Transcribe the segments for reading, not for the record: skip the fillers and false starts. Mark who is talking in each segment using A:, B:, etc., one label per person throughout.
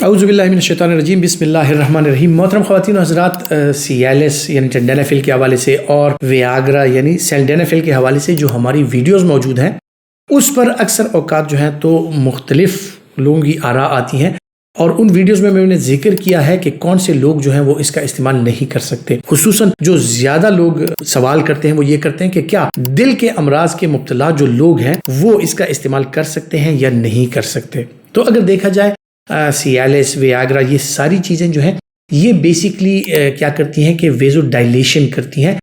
A: اعوذ باللہ من الشیطان الرجیم، بسم اللہ الرحمن الرحیم۔ محترم خواتین و حضرات، سیالس یعنی ٹینڈینافیل کے حوالے سے اور ویاگرا یعنی سلڈینافیل کے حوالے سے جو ہماری ویڈیوز موجود ہیں اس پر اکثر اوقات جو ہیں تو مختلف لوگوں کی آراء آتی ہیں، اور ان ویڈیوز میں نے ذکر کیا ہے کہ کون سے لوگ جو ہیں وہ اس کا استعمال نہیں کر سکتے۔ خصوصاً جو زیادہ لوگ سوال کرتے ہیں وہ یہ کرتے ہیں کہ کیا دل کے امراض کے مبتلا جو لوگ ہیں وہ اس کا استعمال کر سکتے ہیں یا نہیں کر سکتے۔ تو اگر دیکھا جائے سیالس، ویاگرا، یہ ساری چیزیں جو ہیں یہ بیسیکلی کیا کرتی ہیں کہ ویزو ڈائلیشن کرتی ہیں،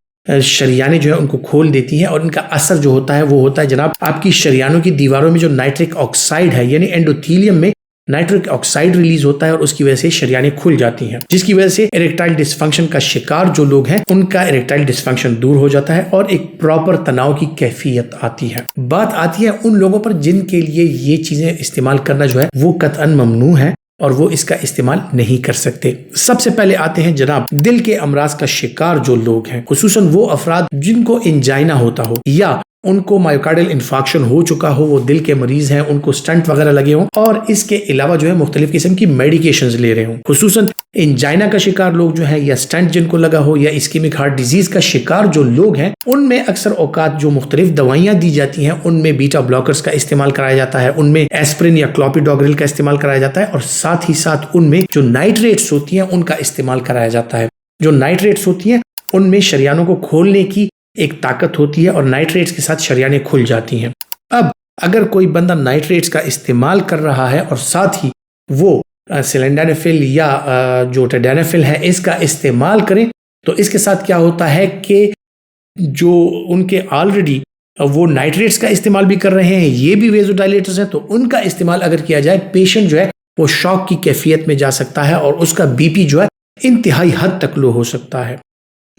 A: شریانے جو ہیں ان کو کھول دیتی ہیں، اور ان کا اثر جو ہوتا ہے وہ ہوتا ہے جناب آپ کی شریانوں کی دیواروں میں جو نائٹرک آکسائڈ ہے یعنی اینڈوتھیلیم میں نائٹرک آکسائڈ ریلیز ہوتا ہے، اور اس کی وجہ سے شریانیں کھل جاتی ہیں، جس کی وجہ سے اریکٹائل ڈسفنکشن کا شکار جو لوگ ہیں ان کا اریکٹائل ڈسفنکشن دور ہو جاتا ہے اور ایک پراپر تناؤ کی کیفیت آتی ہے۔ بات آتی ہے ان لوگوں پر جن کے لیے یہ چیزیں استعمال کرنا جو ہے وہ قطعاً ممنوع ہے اور وہ اس کا استعمال نہیں کر سکتے۔ سب سے پہلے آتے ہیں جناب دل کے امراض کا شکار جو لوگ ہیں، خصوصاً وہ افراد جن کو انجائنا ہوتا ہو یا ان کو مائیوکارڈل انفارکشن ہو چکا ہو، وہ دل کے مریض ہیں، ان کو سٹنٹ وغیرہ لگے ہوں اور اس کے علاوہ جو ہے مختلف قسم کی میڈیکیشنز لے رہے ہوں۔ خصوصاً انجائنا کا شکار لوگ جو ہیں یا سٹنٹ جن کو لگا ہو یا اسکیمک ہارٹ ڈیزیز کا شکار جو لوگ ہیں، ان میں اکثر اوقات جو مختلف دوائیاں دی جاتی ہیں ان میں بیٹا بلاکرز کا استعمال کرایا جاتا ہے، ان میں ایسپرین یا کلوپیڈوگریل کا استعمال کرایا جاتا ہے، اور ساتھ ہی ساتھ ان میں جو نائٹریٹس ہوتی ہیں ان کا استعمال کرایا جاتا ہے۔ جو نائٹریٹس ہوتی ہیں ان میں شریانوں کو کھولنے کی ایک طاقت ہوتی ہے اور نائٹریٹس کے ساتھ شریانیں کھل جاتی ہیں۔ اب اگر کوئی بندہ نائٹریٹس کا استعمال کر رہا ہے اور ساتھ ہی وہ سلڈینافیل یا جو ٹینڈینافیل ہے اس کا استعمال کریں تو اس کے ساتھ کیا ہوتا ہے کہ جو ان کے آلریڈی وہ نائٹریٹس کا استعمال بھی کر رہے ہیں، یہ بھی ویزو ڈائلیٹرز ہیں، تو ان کا استعمال اگر کیا جائے پیشنٹ جو ہے وہ شاک کی کیفیت میں جا سکتا ہے اور اس کا بی پی جو ہے انتہائی حد تک لو ہو سکتا ہے۔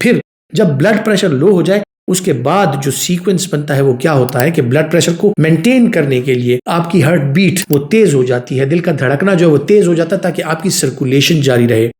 A: پھر جب بلڈ پریشر لو ہو جائے اس کے بعد جو سیکوینس بنتا ہے وہ کیا ہوتا ہے کہ بلڈ پریشر کو مینٹین کرنے کے لیے آپ کی ہارٹ بیٹ وہ تیز ہو جاتی ہے، دل کا دھڑکنا جو ہے وہ تیز ہو جاتا ہے تاکہ آپ کی سرکولیشن جاری رہے۔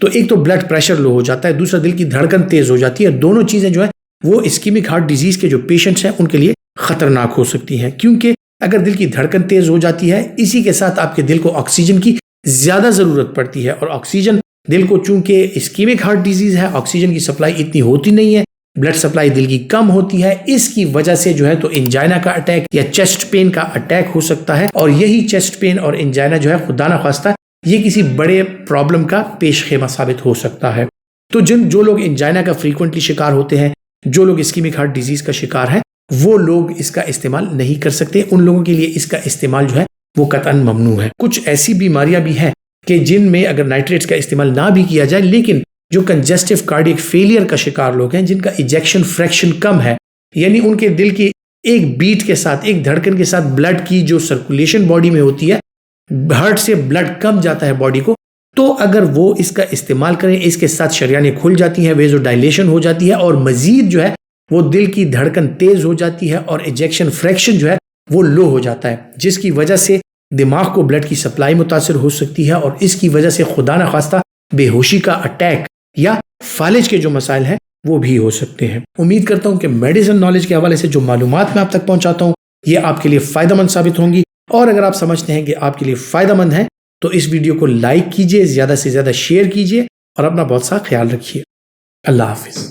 A: تو ایک تو بلڈ پریشر لو ہو جاتا ہے، دوسرا دل کی دھڑکن تیز ہو جاتی ہے، دونوں چیزیں جو ہیں وہ اسکیمک ہارٹ ڈیزیز کے جو پیشنٹس ہیں ان کے لیے خطرناک ہو سکتی ہیں، کیونکہ اگر دل کی دھڑکن تیز ہو جاتی ہے اسی کے ساتھ آپ کے دل کو آکسیجن کی زیادہ ضرورت پڑتی ہے، اور آکسیجن دل کو چونکہ اسکیمک ہارٹ ڈیزیز ہے آکسیجن کی سپلائی اتنی ہوتی نہیں ہے، بلڈ سپلائی دل کی کم ہوتی ہے، اس کی وجہ سے جو ہے تو انجائنا کا اٹیک یا چیسٹ پین کا اٹیک ہو سکتا ہے، اور یہی چیسٹ پین اور انجائنا جو ہے خدا نخواستہ یہ کسی بڑے پرابلم کا پیش خیمہ ثابت ہو سکتا ہے۔ تو جو لوگ انجائنا کا فریکوینٹلی شکار ہوتے ہیں، جو لوگ اسکیمک ہارٹ ڈیزیز کا شکار ہیں، وہ لوگ اس کا استعمال نہیں کر سکتے، ان لوگوں کے لیے اس کا استعمال جو ہے وہ قطعاً ممنوع ہے۔ کچھ ایسی بیماریاں بھی ہیں کہ جن میں اگر نائٹریٹس کا استعمال نہ بھی کیا جائے لیکن جو کنجسٹو کارڈیک فیلئر کا شکار لوگ ہیں جن کا ایجیکشن فریکشن کم ہے، یعنی ان کے دل کی ایک بیٹ کے ساتھ ایک دھڑکن کے ساتھ بلڈ کی جو سرکولیشن باڈی میں ہوتی ہے، ہارٹ سے بلڈ کم جاتا ہے باڈی کو، تو اگر وہ اس کا استعمال کریں اس کے ساتھ شریانیں کھل جاتی ہیں، ویزو ڈائلیشن ہو جاتی ہے، اور مزید جو ہے وہ دل کی دھڑکن تیز ہو جاتی ہے اور ایجیکشن فریکشن جو ہے وہ لو ہو جاتا ہے، جس کی وجہ سے دماغ کو بلڈ کی سپلائی متاثر ہو سکتی ہے، اور اس کی وجہ سے خدا نخواستہ بے ہوشی کا اٹیک یا فالج کے جو مسائل ہیں وہ بھی ہو سکتے ہیں۔ امید کرتا ہوں کہ میڈیسن نالج کے حوالے سے جو معلومات میں آپ تک پہنچاتا ہوں یہ آپ کے لیے فائدہ مند ثابت ہوں گی، اور اگر آپ سمجھتے ہیں کہ آپ کے لیے فائدہ مند ہے تو اس ویڈیو کو لائک کیجئے، زیادہ سے زیادہ شیئر کیجئے، اور اپنا بہت سا خیال رکھیے۔ اللہ حافظ۔